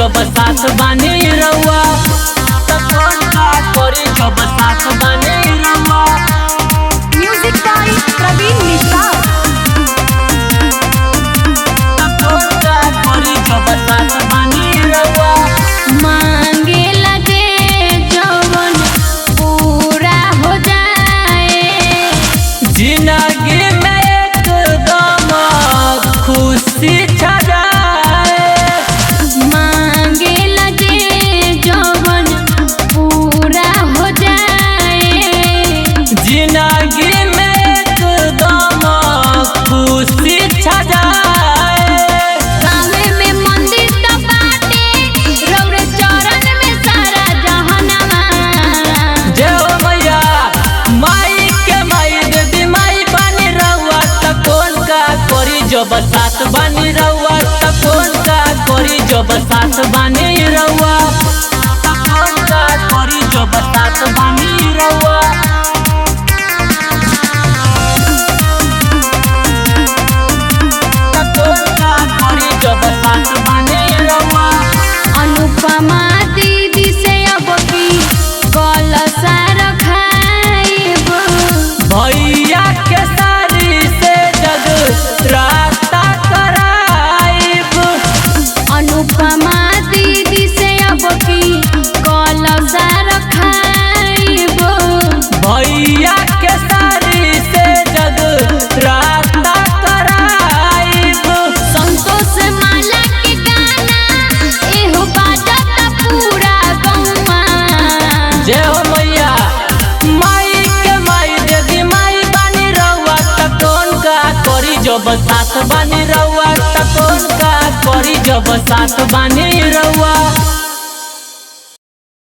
जब साथ बानी रउआ त कौन का करी जब साथ बानी रउआ। Music by Praveen Mishra. त कौन का करी जब साथ बानी रउआ। मांगे लगे जवन पूरा हो जाए, जिंदगी में एकदम खुशी छा जाए। मांगे लगे जवन पूरा हो जाए, जिंदगी में एकदम खुशी छा जाए। गाँवे में मंदिर त बाटे, रउरे चरण में सारा जहनवा। जय हो मैया माई के माई देवी माई बानी रउआ त कौन का करी जब साथ बानी रउआ त कौन का करी जब साथ बानी रउआ। त कौन का करी जब साथ बानी रउआ। त कौन का करी जब साथ बानी रउआ। अनुपमा दीदी से अब की कलसा रखाइब, भैया के सारी से जग रास्ता कराइब। अनुपमा दीदी से अब की कलसा रखाइब। भैया के सारी से जग रास्ता कराइब। संतोष माला के गाना एहो बाजत पूरा गौवा। जय हो मैया माई के माई देवी माई बानी रउआ त कौन का करी जब साथ बानी रउआ। त कौन का करी जब साथ बानी रउआ।